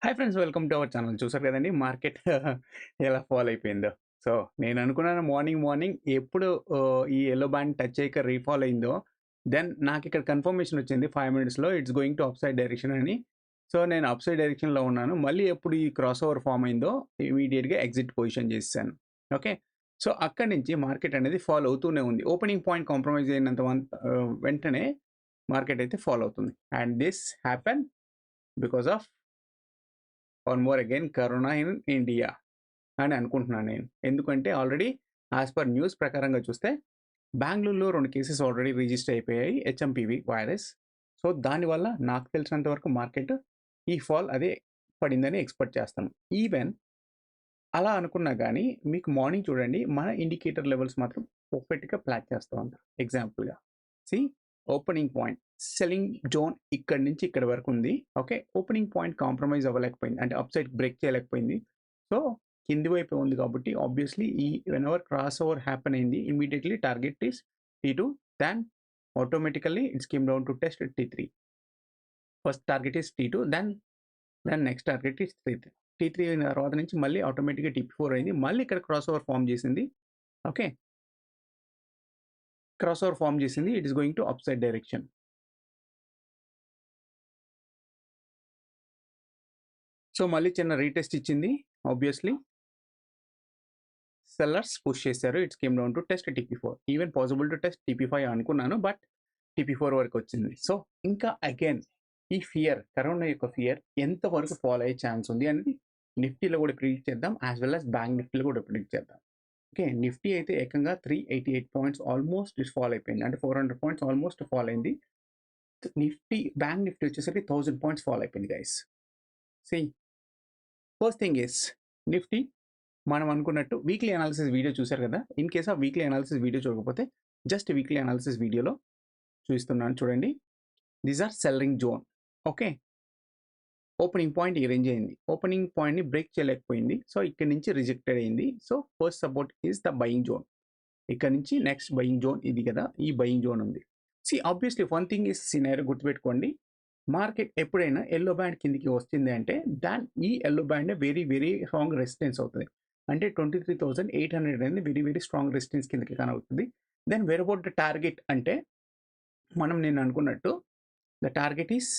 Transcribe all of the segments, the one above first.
Hi friends, welcome to our channel. చూసారు కదండీ market ఎలా ఫాల్ అయిపోయిందో. సో, నేను అనుకున్నాను మార్నింగ్ ఎప్పుడు ఈ యెల్లో బ్యాండ్ టచ్ చేయక రీఫాల్ అయిందో, దెన్ నాకిక్కడ కన్ఫర్మేషన్ వచ్చింది 5 మినిట్స్‌లో it's going to upside direction అని. సో, నేను అప్‌సైడ్ డైరెక్షన్‌లో ఉన్నాను. మళ్ళీ ఎప్పుడు ఈ క్రాస్ ఓవర్ ఫార్మ్ అయిందో ఇమ్మీడియేట్‌గా ఎగ్జిట్ పొజిషన్ చేసేసాను. ఓకే. సో, అక్కడి నుంచి మార్కెట్ అనేది ఫాల్ అవుతూనే ఉంది. ఓపెనింగ్ పాయింట్ కాంప్రమైజ్ అయినంత వెంటనే మార్కెట్ అయితే ఫాల్ అవుతుంది. And this happen because of one more again corona in India అని అనుకుంటున్నాను నేను. ఎందుకంటే ఆల్రెడీ యాజ్ పర్ న్యూస్ ప్రకారంగా చూస్తే బెంగుళూరులో 2 కేసెస్ ఆల్రెడీ రిజిస్టర్ అయిపోయాయి హెచ్ఎంపీవీ వైరస్. సో, దానివల్ల నాకు తెలిసినంత వరకు మార్కెట్ ఈ ఫాల్ అదే పడిందని ఎక్స్‌పెక్ట్ చేస్తాను. ఈవెన్ అలా అనుకున్నా గానీ మీకు మార్నింగ్ చూడండి మన ఇండికేటర్ లెవెల్స్ మాత్రం పర్ఫెక్ట్‌గా ప్లాట్ చేస్తూ ఉంటారు. ఎగ్జాంపుల్‌గా see opening point selling zone ఇక్కడి నుంచి ఇక్కడి వరకు ఉంది. ఓకే. ఓపెనింగ్ పాయింట్ కాంప్రమైజ్ అవ్వలేకపోయింది. అంటే అప్ సైడ్ బ్రేక్ చేయలేకపోయింది. సో, కింది వైపే ఉంది కాబట్టి ఆబ్వియస్లీ ఈ వెనెవర్ క్రాస్ ఓవర్ హ్యాపెన్ అయింది immediately target is T2 then automatically it's came down to test T3. First target is T2 then next target is T3. T3 అయిన తర్వాత నుంచి మళ్ళీ ఆటోమేటిక్‌గా T4 అయింది. మళ్ళీ ఇక్కడ క్రాస్ ఓవర్ ఫార్మ్ చేసింది. ఓకే. క్రాస్ ఓవర్ ఫార్మ్ చేసింది. It is going to up side direction. So, మళ్ళీ చిన్న రీటెస్ట్ ఇచ్చింది. ఆబ్వియస్లీ సెల్లర్స్ పుష్ చేశారు. It's came down to test TP4. Even possible to test TP5 అనుకున్నాను. బట్ TP4 వరకు వచ్చింది. So, ఇంకా అగైన్ ఈ ఫియర్ కరోనా యొక్క ఫియర్ ఎంత వరకు ఫాలో అయ్యే ఛాన్స్ ఉంది అనేది నిఫ్టీలో కూడా ప్రిడిక్ట్ చేద్దాం. యాస్ వెల్ యాస్ బ్యాంక్ నిఫ్టీలో కూడా ప్రిడిక్ట్ చేద్దాం. ఓకే. నిఫ్టీ అయితే ఏకంగా 388 పాయింట్స్ ఆల్మోస్ట్ ఫాల్ అయిపోయింది. అంటే 400 పాయింట్స్ ఆల్మోస్ట్ ఫాల్ అయింది. బ్యాంక్ నిఫ్టీ వచ్చేసరికి 1000 పాయింట్స్ ఫాల్ అయిపోయింది guys. See first thing is Nifty మనం అనుకున్నట్టు వీక్లీ అనాలిసిస్ వీడియో చూసారు కదా. In case of weekly analysis video చూడకపోతే జస్ట్ వీక్లీ అనాలిసిస్ వీడియోలో చూపిస్తున్నాను చూడండి. These are selling zone. Okay. Opening point ఈ రేంజ్ అయింది. ఓపెనింగ్ పాయింట్ని బ్రేక్ చేయలేకపోయింది. సో, ఇక్కడ నుంచి రిజెక్టెడ్ అయింది. So, first support is the buying zone. ఇక్కడ నుంచి నెక్స్ట్ బయింగ్ జోన్ ఇది కదా. ఈ బయింగ్ జోన్ ఉంది. Obviously one thing is scenario గుర్తుపెట్టుకోండి. మార్కెట్ ఎప్పుడైనా యెల్లో బ్యాండ్ కిందికి వస్తుంది అంటే ఈ yellow band very strong resistance అవుతుంది. అంటే 23,800 అనేది వెరీ స్ట్రాంగ్ రెసిస్టెన్స్ కిందకి కనవుతుంది. Then where about the target అంటే నేను అనుకున్నట్టు the target is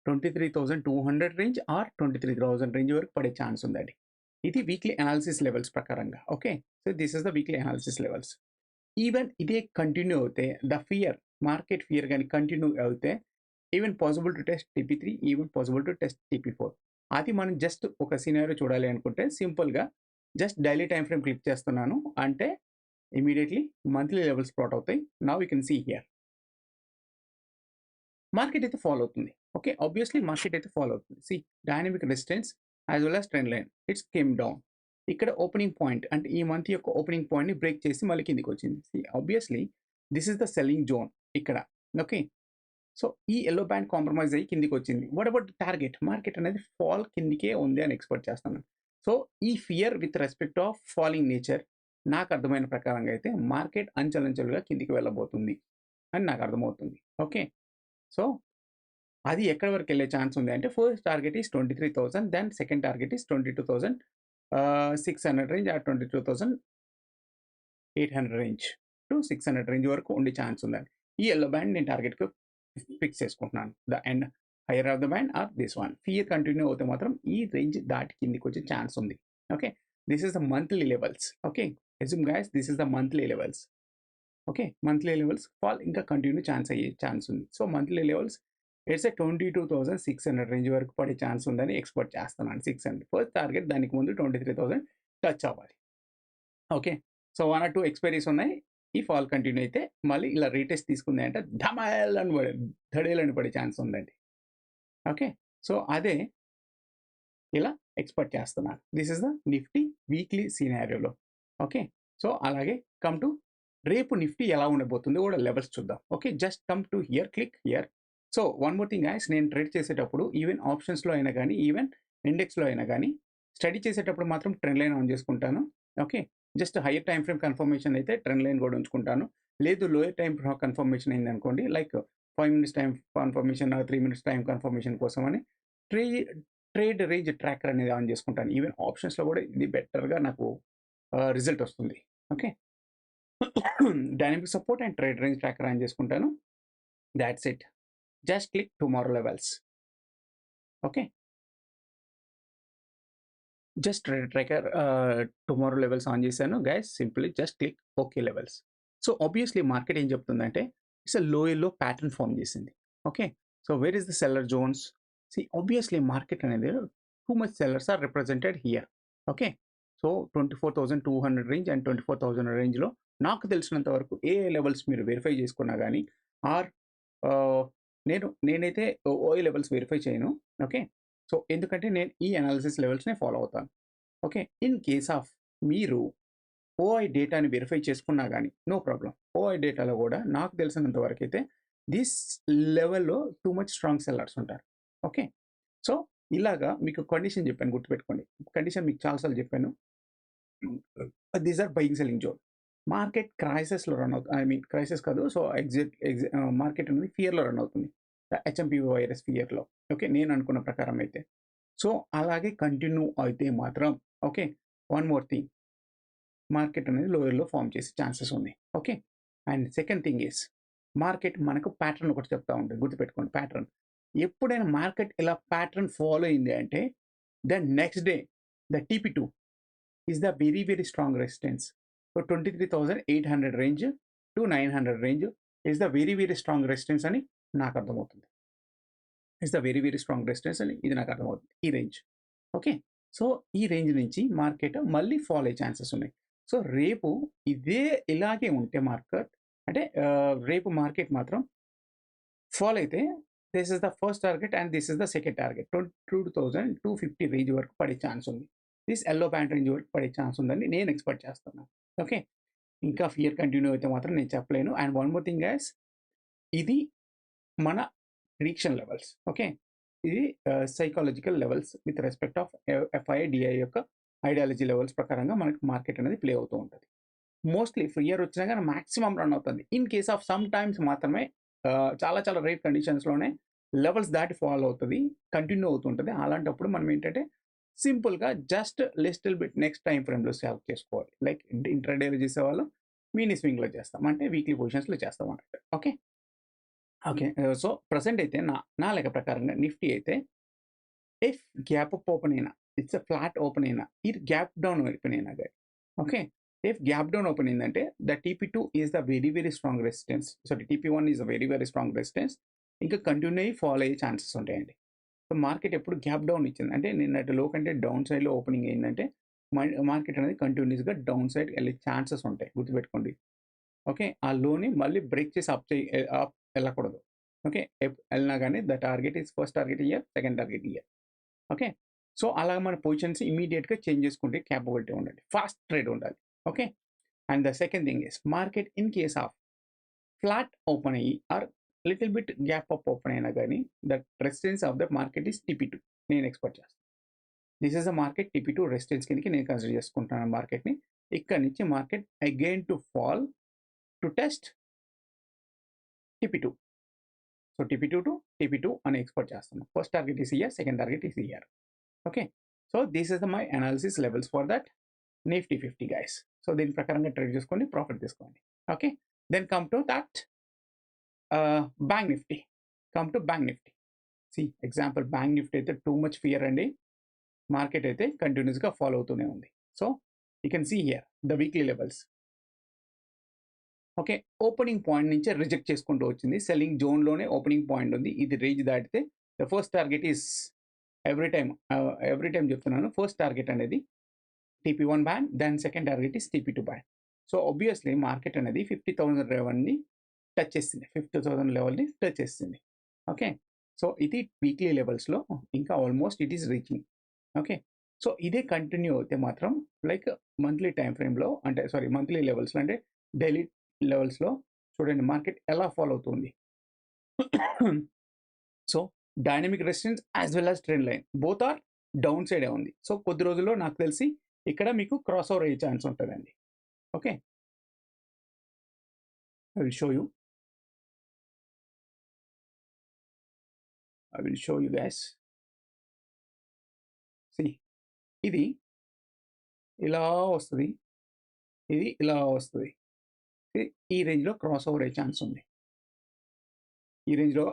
23,200 range or 23,000 range వరకు పడే ఛాన్స్ ఉందండి. ఇది వీక్లీ అనాలిసిస్ లెవెల్స్ ప్రకారంగా. Okay. So, this is the weekly analysis levels. Even ఇదే కంటిన్యూ అవుతే మార్కెట్ ఫియర్ గాని కంటిన్యూ అవుతే even possible to test TP3, even possible to test TP4. అది మనం జస్ట్ ఒక సినారియో చూడాలి అనుకుంటే సింపుల్‌గా just daily time frame click చేస్తున్నాను. అంటే ఇమ్మీడియేట్‌లీ మంత్లీ లెవెల్స్ ప్లాట్ అవుతాయి. Now you can see here. Market అయితే ఫాలో అవుతుంది. ఓకే. ఆబ్వియస్లీ మార్కెట్ అయితే ఫాలో అవుతుంది. Dynamic resistance as well as trend line it's came down. ఇక్కడ ఓపెనింగ్ పాయింట్ అంటే ఈ మంత్ యొక్క ఓపెనింగ్ పాయింట్‌ని బ్రేక్ చేసి మళ్ళీ కిందకి వచ్చింది. Obviously this is the selling zone ఇక్కడ. ఓకే. సో, ఈ యెల్లో బ్యాండ్ కాంప్రమైజ్ అయ్యి కిందకి వచ్చింది. What about target? మార్కెట్ అనేది ఫాల్ కిందికే ఉంది అని ఎక్స్‌పెక్ట్ చేస్తున్నాను. సో, ఈ fear with respect of falling nature నాకు అర్థమైన ప్రకారంగా అయితే మార్కెట్ అంచెలంచెలుగా కిందికి వెళ్ళబోతుంది అని నాకు అర్థమవుతుంది. ఓకే. సో, అది ఎక్కడి వరకు వెళ్ళే ఛాన్స్ ఉంది అంటే first target is 23,000 then second target is 22,600 range or 22,800 range to 600 range వరకు ఉండే ఛాన్స్ ఉందండి. ఈ యెల్లో బ్యాండ్ నేను టార్గెట్‌కి ఫిక్స్ చేసుకుంటున్నాను. The end higher of the band or this one. Fear continue అవుతే మాత్రం ఈ రేంజ్ దాటి కిందికి వచ్చే ఛాన్స్ ఉంది. Okay. This is the monthly levels. Okay. Assume guys this is the monthly levels. Okay. Monthly levels fall ఇంకా continue అయ్యే chance ఉంది. So, monthly levels it's 22,600 range వరకు పడే ఛాన్స్ ఉందని ఎక్స్‌పెక్ట్ చేస్తున్నాను. 600 ఫస్ట్ టార్గెట్ దానికి ముందు 23,000 టచ్ అవ్వాలి. ఓకే. సో, 1 ఆర్ 2 ఎక్స్‌పైరీస్ ఉన్నాయి. ఈ ఫాల్ కంటిన్యూ అయితే మళ్ళీ ఇలా రీటెస్ట్ తీసుకుంది అంటే ధమాల్ అని ధడేలని పడే ఛాన్స్ ఉందండి. ఓకే. సో, అదే ఇలా ఎక్స్‌పెక్ట్ చేస్తున్నాను. This is the Nifty weekly సినారియోలో. ఓకే. సో, అలాగే కమ్ టు రేపు నిఫ్టీ ఎలా ఉండబోతుందో కూడా లెవెల్స్ చూద్దాం. Okay. Just come to here, click here. So, one more thing guys, నేను ట్రేడ్ చేసేటప్పుడు ఈవెన్ ఆప్షన్స్‌లో అయినా గానీ, ఈవెన్ ఇండెక్స్‌లో అయినా గానీ, స్టడీ చేసేటప్పుడు మాత్రం ట్రెండ్ లైన్ ఆన్ చేసుకుంటాను. Okay. Just higher time frame confirmation అయితే ట్రెండ్ లైన్ కూడా ఉంచుకుంటాను. లేదు లోయర్ టైమ్ కన్ఫర్మేషన్ అయిందనుకోండి, like 5 minutes time confirmation, 3 minutes time confirmation కోసమని ట్రే ట్రేడ్ రేంజ్ ట్రాకర్ అనేది ఆన్ చేసుకుంటాను. ఈవెన్ ఆప్షన్స్‌లో కూడా ఇది బెటర్‌గా నాకు రిజల్ట్ వస్తుంది. Okay. Dynamic support and trade range tracker on చేసుకుంటాను. That's it. Just click tomorrow levels. Okay. Just trade tracker tomorrow levels on చేశాను. Guys simply just click okay levels. So obviously market ఏం చెప్తుందంటే it's low pattern form చేసింది. Okay. So where is the seller zones? See obviously market అనేది too much sellers are represented here. Okay. So 24,200 range and 24,000 రేంజ్లో నాకు తెలిసినంత వరకు A levels మీరు verify చేసుకున్నా కానీ ఆర్ నేనైతే ఓఏ లెవెల్స్ వెరిఫై చేయను. ఓకే. సో ఎందుకంటే నేను ఈ అనాలిసిస్ లెవెల్స్ని ఫాలో అవుతాను. ఓకే. ఇన్ కేస్ ఆఫ్ మీరు ఓఐ డేటాని వెరిఫై చేసుకున్నా కానీ నో ప్రాబ్లం. ఓఐ డేటాలో కూడా నాకు తెలిసినంత వరకు అయితే దిస్ లెవెల్‌లో టూ మచ్ స్ట్రాంగ్ సెల్లర్స్ ఉంటారు. ఓకే. సో ఇలాగా మీకు కండిషన్ చెప్పాను గుర్తుపెట్టుకోండి. కండిషన్ మీకు చాలా సార్లు చెప్పాను. These are buying selling zone. Market క్రైసిస్‌లో రన్ అవుతుంది. ఐ మీన్ క్రైసిస్ కాదు. సో మార్కెట్ అనేది ఫియర్‌లో రన్ అవుతుంది. హెచ్ఎంపీవి వైరస్ ఫియర్‌లో. ఓకే. నేను అనుకున్న ప్రకారం అయితే. సో అలాగే కంటిన్యూ అయితే మాత్రం okay. One more thing. Market అనేది లోయర్‌లో ఫార్మ్ చేసే ఛాన్సెస్ ఉన్నాయి. Okay. And second thing is market మనకు ప్యాటర్న్ ఒకటి చెప్తా ఉంటుంది. గుర్తుపెట్టుకోండి ప్యాటర్న్. ఎప్పుడైనా మార్కెట్ ఇలా ప్యాటర్న్ ఫాలో అయింది అంటే then next day the TP2 is the very very strong resistance. So 23,800 range to 900 range is the very very strong resistance అని నాకు అర్థమవుతుంది. It's the very very strong resistance అని ఇది నాకు అర్థమవుతుంది. ఈ రేంజ్. ఓకే. సో ఈ రేంజ్ నుంచి మార్కెట్ మళ్ళీ ఫాల్ అయ్యే ఛాన్సెస్ ఉన్నాయి. సో రేపు ఇదే ఇలాగే ఉంటే మార్కెట్ అంటే రేపు మార్కెట్ మాత్రం ఫాల్ అయితే this is the first target and this is the second target 22,250 range వరకు పడే ఛాన్స్ ఉంది. దిస్ ఎల్లో బ్యాండ్ రేంజ్ వరకు పడే ఛాన్స్ ఉందని నేను ఎక్స్పెక్ట్ చేస్తున్నాను. ఓకే. ఇంకా ఫియర్ కంటిన్యూ అయితే మాత్రం నేను చెప్పలేను. And one more thing guys, ఇది మన ప్రిడిక్షన్ లెవెల్స్. ఓకే. ఇది psychological levels with respect of FIDI యొక్క ఐడియాలజీ లెవెల్స్ ప్రకారంగా మనకి మార్కెట్ అనేది ప్లే అవుతూ ఉంటుంది. మోస్ట్లీ ఫియర్ వచ్చినా కానీ మాక్సిమం రన్ అవుతుంది. In case of some times మాత్రమే చాలా చాలా రేట్ కండిషన్స్లోనే లెవెల్స్ దాటి ఫాలో అవుతుంది, కంటిన్యూ అవుతుంటుంది. అలాంటప్పుడు మనం ఏంటంటే సింపుల్గా just little bit next time ఫ్రేమ్లో సెలెక్ట్ చేసుకోవాలి. లైక్ ఇంట్రాడేలో చేసేవాళ్ళు మినీ స్వింగ్లో చేస్తాం, అంటే వీక్లీ పొజిషన్స్లో చేస్తాం అన్నట్టు. ఓకే. ఓకే. సో ప్రెజెంట్ అయితే నా లెక్క ప్రకారంగా నిఫ్టీ అయితే ఇఫ్ గ్యాప్ అప్ ఓపెన్ అయినా, ఇట్స్ ఫ్లాట్ ఓపెన్ అయినా, ఇది గ్యాప్ డౌన్ ఓపెన్ అయినా గాని okay. If gap down open అయిందంటే the TP2 is the very very strong resistance. Sorry TP1 is the very very strong resistance. ఇంకా continue అయ్యి follow అయ్యే chances ఉంటాయండి. సో మార్కెట్ ఎప్పుడు గ్యాప్ డౌన్ ఇచ్చింది అంటే నిన్నటి లో కంటే డౌన్ సైడ్లో ఓపెనింగ్ అయిందంటే మార్కెట్ అనేది కంటిన్యూస్గా డౌన్ సైడ్ వెళ్ళే ఛాన్సెస్ ఉంటాయి. గుర్తుపెట్టుకోండి. ఓకే. ఆ లోని మళ్ళీ బ్రేక్ చేసి అప్ వెళ్ళకూడదు. ఓకే. వెళ్ళినా కానీ the target is first target year, second target year. Okay. So అలా మన పొజిషన్స్ ఇమీడియట్గా చేంజ్ చేసుకుంటే క్యాపబిలిటీ ఉండాలి, ఫాస్ట్ ట్రేడ్ ఉండాలి. Okay. And the second thing is market in case of flat open అయ్యి or little bit gap up open అయినా కానీ the resistance of the market is TP2 నేను ఎక్స్పెక్ట్ చేస్తాను. This is the market TP2 resistance కిందకి నేను consider చేసుకుంటున్నాను మార్కెట్ని. ఇక్కడ నుంచి market again to fall to test TP2. So TP2 to TP2 అని ఎక్స్పెక్ట్ చేస్తున్నాను. First target is here, second target is here. Okay. So this is my analysis levels for that Nifty 50 guys. So దీని ప్రకారంగా trade చేసుకోండి, profit తీసుకోండి. Okay. Then come to that bank Nifty. Bank Nifty. See example bank Nifty అయితే too much fear అండి. Market అయితే కంటిన్యూస్గా follow అవుతూనే ఉంది. So you can see here the weekly levels. Okay. Opening point నుంచి రిజెక్ట్ చేసుకుంటూ వచ్చింది. సెల్లింగ్ జోన్లోనే ఓపెనింగ్ పాయింట్ ఉంది. ఇది రేంజ్ దాటితే the first target is every time చెప్తున్నాను. ఫస్ట్ టార్గెట్ అనేది TP1 band, then second target is TP2 band. So obviously market అనేది 50,000 లెవెల్ని టచ్ చేసింది. 50,000 లెవెల్ని టచ్ చేసింది. ఓకే. సో ఇది వీక్లీ లెవెల్స్లో ఇంకా almost it is reaching. Okay. So ఇదే కంటిన్యూ అయితే మాత్రం లైక్ మంత్లీ టైం ఫ్రేమ్లో అంటే మంత్లీ లెవెల్స్లో అంటే డైలీ లెవెల్స్లో చూడండి మార్కెట్ ఎలా ఫాలో అవుతుంది. So dynamic resistance as well as trend line both are down సైడే ఉంది. సో కొద్ది రోజుల్లో నాకు తెలిసి ఇక్కడ మీకు క్రాస్ ఓవర్ అయ్యే ఛాన్స్ ఉంటుందండి. Okay. I will show you guys. ఇది ఇలా వస్తుంది, ఇది ఇలా వస్తుంది. ఈ రేంజ్లో క్రాస్ ఓవర్ అయ్యే ఛాన్స్ ఉంది. ఈ రేంజ్లో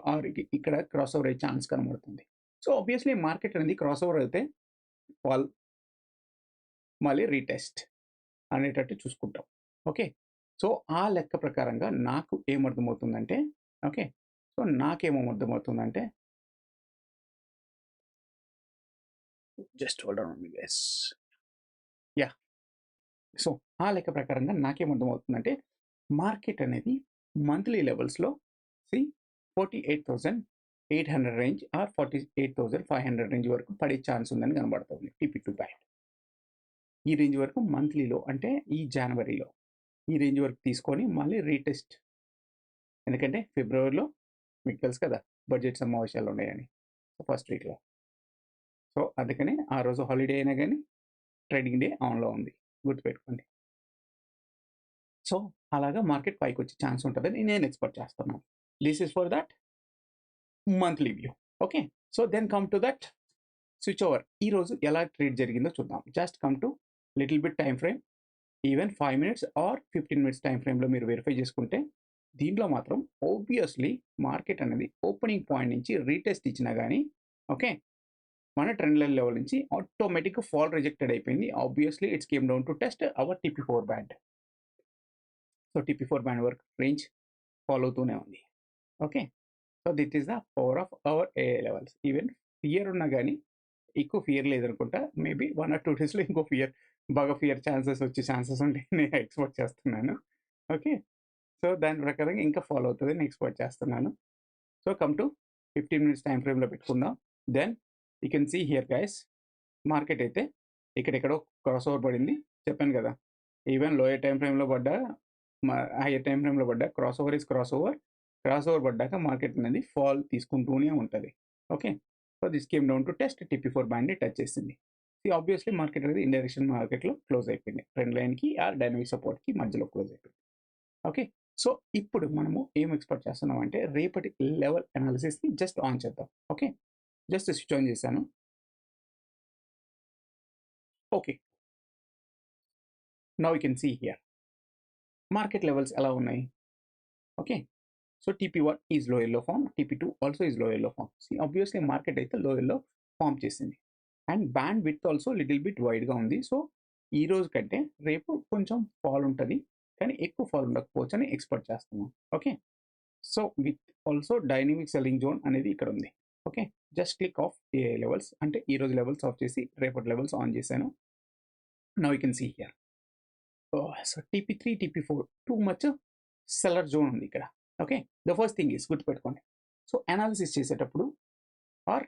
ఇక్కడ క్రాస్ ఓవర్ అయ్యే ఛాన్స్ కనబడుతుంది. సో ఆబ్వియస్లీ మార్కెట్ అనేది క్రాస్ ఓవర్ అయితే ఫాల్, మళ్ళీ రీటెస్ట్ అనేటట్టు చూసుకుంటాం. ఓకే, సో ఆ లెక్క ప్రకారంగా నాకు ఏమర్థమవుతుందంటే, ఓకే, సో నాకేమర్థమవుతుందంటే, జస్ట్ హోల్డ్ ఆన్ మీ గైస్. యా, సో ఆ లెక్క ప్రకారంగా నాకేమర్థమవుతుందంటే మార్కెట్ అనేది మంత్లీ లెవెల్స్లో 48,800 రేంజ్ ఆర్ 48,500 రేంజ్ వరకు పడే ఛాన్స్ ఉందని కనబడుతుంది TP2 బ్యాండ్. ఈ రేంజ్ వరకు మంత్లీలో, అంటే ఈ జనవరిలో ఈ రేంజ్ వరకు తీసుకొని మళ్ళీ రీటెస్ట్. ఎందుకంటే ఫిబ్రవరిలో మీకు తెలుసు కదా బడ్జెట్ సమావేశాలు ఉన్నాయని, ఫస్ట్ వీక్లో. సో అందుకని ఆ రోజు హాలిడే అయినా కానీ ట్రేడింగ్ డే ఆన్లో ఉంది, గుర్తుపెట్టుకోండి. సో అలాగా మార్కెట్ పైకి వచ్చే ఛాన్స్ ఉంటుందని నేను ఎక్స్పెక్ట్ చేస్తున్నాను. This is for that monthly view. Okay, so then come to that switch over. ఈరోజు ఎలా ట్రేడ్ జరిగిందో చూద్దాం. Just come to little bit time frame, even 5 minutes or 15 minutes time ఫ్రేమ్లో మీరు వెరిఫై చేసుకుంటే దీంట్లో మాత్రం ఆబ్వియస్లీ మార్కెట్ అనేది ఓపెనింగ్ పాయింట్ నుంచి రీటెస్ట్ ఇచ్చినా కానీ, ఓకే, మన ట్రెండ్ లైన్ లెవెల్ నుంచి ఆటోమేటిక్గా ఫాల్ రిజెక్టెడ్ అయిపోయింది. Obviously it's came down to test our TP4 band. So TP4 band వరకు రేంజ్ ఫాలో అవుతూనే ఉంది. Okay, so that is the power of our AA levels. Even fear ఉన్నా కానీ, ఎక్కువ fear లేదనుకుంటా, మేబీ 1 or 2 daysలో ఇంకో బాగా ఫియర్ ఛాన్సెస్ వచ్చే ఛాన్సెస్ ఉంటాయి నేను ఎక్స్పెక్ట్ చేస్తున్నాను. ఓకే, సో దాని ప్రకారంగా ఇంకా ఫాలో అవుతుంది నేను ఎక్స్పెక్ట్ చేస్తున్నాను. So come to 15 minutes time ఫ్రేమ్లో పెట్టుకుందాం. Then you can see here guys, market అయితే ఇక్కడెక్కడో క్రాస్ ఓవర్ పడింది, చెప్పాను కదా. ఈవెన్ లోయర్ టైం ఫ్రేమ్లో పడ్డా, హైయర్ టైం ఫ్రేమ్లో పడ్డా, cross over is cross over. Cross over పడ్డాక మార్కెట్ అనేది ఫాల్ తీసుకుంటూనే ఉంటుంది. Okay, so this came down to test TP4 బ్యాండ్ని టచ్ చేసింది. ఆబ్వియస్లీ మార్కెట్ అనేది ఇండైరెక్షన్ మార్కెట్లో క్లోజ్ అయిపోయింది, ట్రెండ్ లైన్కి ఆ డైనమిక్ సపోర్ట్కి మధ్యలో క్లోజ్ అయిపోయింది. ఓకే, సో ఇప్పుడు మనము ఏం ఎక్స్పెక్ట్ చేస్తున్నాం అంటే రేపటి లెవెల్ అనాలిసిస్ని జస్ట్ ఆన్ చేద్దాం. ఓకే, జస్ట్ స్విచ్ ఆన్ చేశాను. Okay, now you can see here market levels ఎలా ఉన్నాయి. Okay, so TP1 is low yellow form, TP2 also is low yellow form. Obviously market అయితే low yellow form చేసింది and band with also little bit వైడ్గా ఉంది. So ఈ రోజు కంటే రేపు కొంచెం ఫాల్ ఉంటుంది, కానీ ఎక్కువ ఫాల్ ఉండకపోవచ్చు అని ఎక్స్పెక్ట్ చేస్తున్నాం. Okay, so with also dynamic selling zone అనేది ఇక్కడ ఉంది. Okay, just click off a levels, అంటే ఈ రోజు లెవెల్స్ ఆఫ్ చేసి రేపటి లెవెల్స్ ఆన్ చేశాను. Now you can see here. So TP3 TP4 too much seller zone ఉంది ఇక్కడ. Okay, the first thing is గుర్తుపెట్టుకోండి. సో అనాలిసిస్ చేసేటప్పుడు ఆర్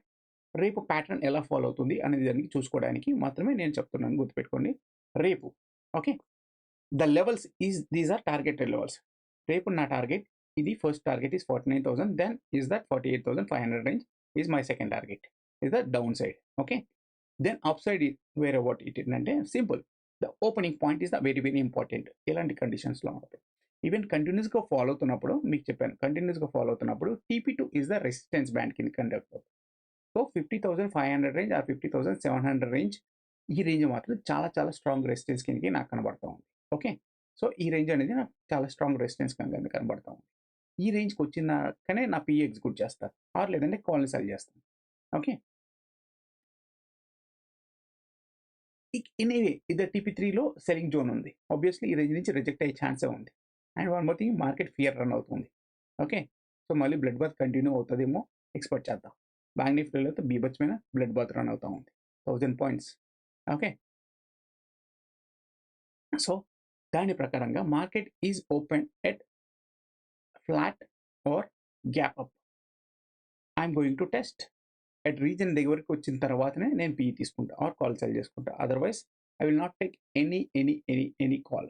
రేపు ప్యాటర్న్ ఎలా ఫాలో అవుతుంది అనేది దానికి చూసుకోవడానికి మాత్రమే నేను చెప్తున్నాను, గుర్తుపెట్టుకోండి. రేపు okay, the levels these are targeted levels. రేపు నా టార్గెట్ ఇది, first target is 49,000, then is that 48,500 range is my second target, is the down side. Okay, then up side వేరే వాట్ ఇట్ అంటే simple, the opening point is the very very important. ఎలాంటి కండిషన్స్లో ఉన్నప్పుడు, even కంటిన్యూస్గా follow అవుతున్నప్పుడు, మీకు చెప్పాను కంటిన్యూస్గా ఫాలో అవుతున్నప్పుడు TP2 is the resistance band కింద కండక్ట్ అవుతుంది. సో 50,500 రేంజ్ ఆర్ 50,700 రేంజ్, ఈ రేంజ్ మాత్రం చాలా చాలా స్ట్రాంగ్ రెసిస్టెన్స్ కిందకి నాకు కనబడతా ఉంది. ఓకే, సో ఈ రేంజ్ అనేది నాకు చాలా స్ట్రాంగ్ రెసిస్టెన్స్ కింద కనబడతా ఉంది. ఈ రేంజ్కి వచ్చినాకనే నా PE ఎగ్జిక్యూట్ చేస్తాను, ఆర్ లేదంటే కాల్ని సెల్ చేస్తాను. ఓకే, ఎనీవే ఇది TP3లో సెల్లింగ్ జోన్ ఉంది. ఆబ్వియస్లీ ఈ రేంజ్ నుంచి రిజెక్ట్ అయ్యే ఛాన్సే ఉంది. And one more thing, market fear run అవుతుంది. ఓకే, సో మళ్ళీ బ్లడ్ బాత్ కంటిన్యూ అవుతుందేమో ఎక్స్పెక్ట్ చేద్దాం. బ్యాంక్ నిఫ్టీలో అయితే బీభత్సమైన బ్లడ్ బాత్ రన్ అవుతూ ఉంది, 1000 points. ఓకే, సో దాని ప్రకారంగా market is open at flat or gap up. I'm going to test at reason దగ్గరికి వచ్చిన తర్వాతనే నేను PE తీసుకుంటా ఆర్ కాల్ సెల్ చేసుకుంటా. Otherwise I will not take any call,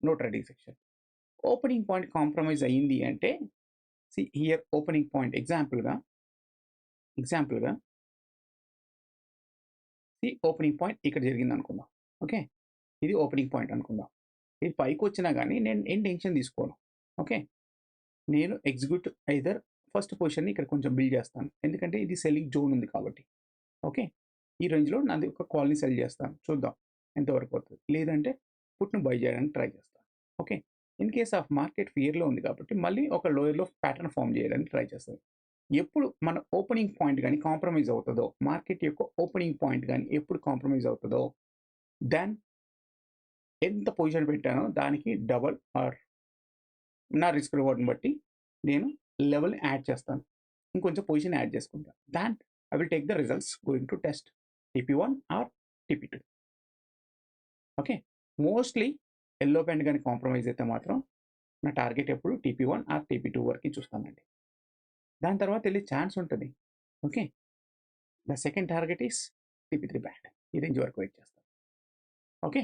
no trading section. Opening point compromise అయ్యింది అంటే, see here opening point ఎగ్జాంపుల్గా opening point ఇక్కడ జరిగింది అనుకుందాం. ఓకే, ఇది ఓపెనింగ్ పాయింట్ అనుకుందాం. ఇది పైకి వచ్చినా కానీ నేను ఏం టెన్షన్ తీసుకోను. ఓకే, నేను ఎగ్జిక్యూట్ ఐదర్ ఫస్ట్ పొజిషన్ని ఇక్కడ కొంచెం బిల్డ్ చేస్తాను, ఎందుకంటే ఇది సెల్లింగ్ జోన్ ఉంది కాబట్టి. ఓకే, ఈ రేంజ్‌లో నాది ఒక కాల్‌ని సెల్ చేస్తాను. చూద్దాం ఎంతవరకు అవుతది. లేదంటే పుట్‌ని బై చేయడానికి ట్రై చేస్తాను. Okay. In case of market ఫియర్‌లో ఉంది కాబట్టి మళ్ళీ ఒక లోయర్‌లో ప్యాటర్న్ ఫార్మ్ చేయడానికి ట్రై చేస్తాను. ఎప్పుడు మన ఓపెనింగ్ పాయింట్ గాని కాంప్రమైజ్ అవుతదో, మార్కెట్ యొక్క ఓపెనింగ్ పాయింట్ గాని ఎప్పుడు కాంప్రమైజ్ అవుతదో, దెన్ ఎంత పొజిషన్ పెట్టానో దానికి డబుల్ ఆర్ నా రిస్క్ రివార్డ్‌ని బట్టి నేను లెవెల్‌ని యాడ్ చేస్తాను. ఇంకొంచెం పొజిషన్ యాడ్ చేసుకుంటా. Then I will take the results going to test TP one are టీపీ2. Okay. Mostly yellow band గాని కాంప్రమైజ్ అయితే మాత్రం నా టార్గెట్ ఎప్పుడు టీపీ1 ఆర్ టీపీ2 వరకి చూస్తానండి. దాని తర్వాత ఎళ్ళే ఛాన్స్ ఉంటది. Okay. The second target is TP three band. ఈ రేంజ్ వరకు వెయిట్ చేస్తాను. Okay.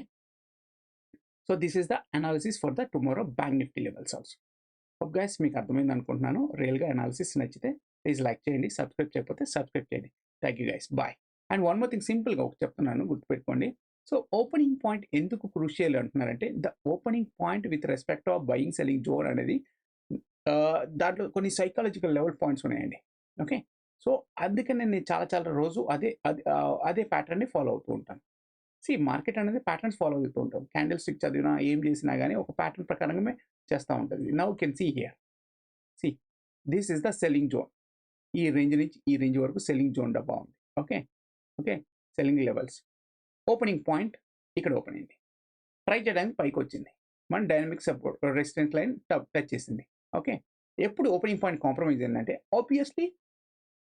So this is the analysis for the tomorrow bank Nifty levels also. Hope guys మీకు అర్థమైంది అనుకుంటున్నాను. రియల్‌గా అనాలిసిస్ నచ్చితే ప్లీజ్ లైక్ చేయండి. సబ్స్క్రైబ్ చేయకపోతే సబ్స్క్రైబ్ చేయండి. Thank you guys. Bye. And one more thing సింపుల్‌గా ఒకటి చెప్తున్నాను గుర్తుపెట్టుకోండి. సో ఓపెనింగ్ పాయింట్ ఎందుకు క్రూషియల్ అంటున్నారంటే the opening point with respect of buying selling zone అనేది దాంట్లో కొన్ని సైకాలజికల్ లెవెల్ పాయింట్స్ ఉన్నాయండి. ఓకే. సో అందుకనే నేను చాలా చాలా రోజు అదే ప్యాటర్న్‌ని ఫాలో అవుతూ ఉంటాను. మార్కెట్ అనేది ప్యాటర్న్స్ ఫాలో అవుతూ ఉంటాం. క్యాండిల్ స్టిక్ చదివినా, ఏం చేసినా గాని ఒక ప్యాటర్న్ ప్రకారంగానే చేస్తా ఉంటది. Now can see here. See this is the selling zone. ఈ రేంజ్ నుంచి ఈ రేంజ్ వరకు సెల్లింగ్ జోన్ డబ్బా ఉంది. Okay. Okay. Selling levels. Opening point ఇక్కడ ఓపెన్ అయింది. ట్రై చేయడానికి పైకొచ్చింది. మన dynamic support resistance line touch చేసింది. ఓకే. ఎప్పుడు ఓపెనింగ్ పాయింట్ కాంప్రమైజ్ అయిందంటే ఆబ్వియస్‌లీ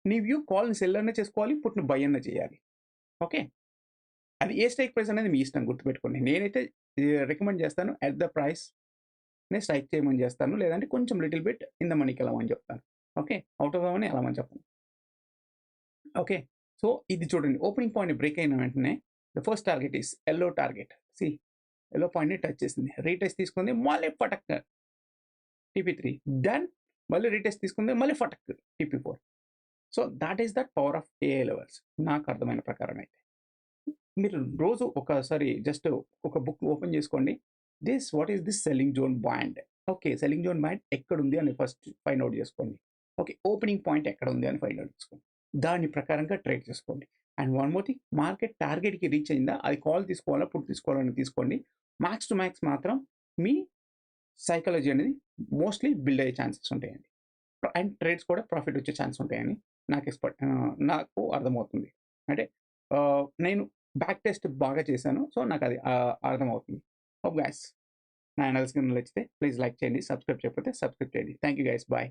నీ వ్యూ కాల్‌ని సెల్ అన్నా చేసుకోవాలి, పుట్‌ని బై అన్నా చేయాలి. ఓకే. అది ఏ స్ట్రైక్ ప్రైస్ అనేది మీ ఇష్టం గుర్తుపెట్టుకోండి. నేనైతే రికమెండ్ చేస్తాను ఎట్ ద ప్రైస్‌నే స్ట్రైక్ చేయమని చేస్తాను. లేదంటే కొంచెం లిటిల్ బిట్ ఇన్ ద మనీకి వెళ్ళమని చెప్తాను. Okay. Out of the money వెళ్ళమని చెప్పను. ఓకే. సో ఇది చూడండి ఓపెనింగ్ పాయింట్ బ్రేక్ అయిన వెంటనే the first target is yellow target. Yellow పాయింట్‌ని టచ్ చేసింది. రీటెస్ట్ తీసుకుంది. మళ్ళీ పటక్ టీపీ3. దెన్ మళ్ళీ రీటెస్ట్ తీసుకుంది. మళ్ళీ ఫటక్ TP four. So that is the power of AI levels నాకు అర్థమైన ప్రకారం అయితే. మీరు రోజు ఒకసారి జస్ట్ ఒక బుక్ ఓపెన్ చేసుకోండి. What is this selling zone band? Okay. Selling zone band ఎక్కడుంది అని ఫస్ట్ ఫైండ్ ఔట్ చేసుకోండి. ఓకే. ఓపెనింగ్ పాయింట్ ఎక్కడ ఉంది అని ఫైండ్ ఔట్ చేసుకోండి. దాని ప్రకారంగా ట్రేడ్ చేసుకోండి. And one more thing market టార్గెట్‌కి రీచ్ అయిందా? అది కాల్ తీసుకోవాలా? పుట్ తీసుకోవాలని తీసుకోండి. మాక్స్ టు మాక్స్ మాత్రం మీ సైకాలజీ అనేది మోస్ట్‌లీ బిల్డ్ అయ్యే ఛాన్సెస్ ఉంటాయండి. అండ్ ట్రేడ్స్ కూడా ప్రాఫిట్ వచ్చే ఛాన్స్ ఉంటాయని నాకు అర్థమవుతుంది. అంటే నేను బ్యాక్ టెస్ట్ బాగా చేశాను. సో నాకది అర్థమవుతుంది. హోప్ గైస్ నా అనాలిసిస్ నచ్చితే ప్లీజ్ లైక్ చేయండి. సబ్స్క్రైబ్ చేయకపోతే సబ్స్క్రైబ్ చేయండి. Thank you guys. బాయ్.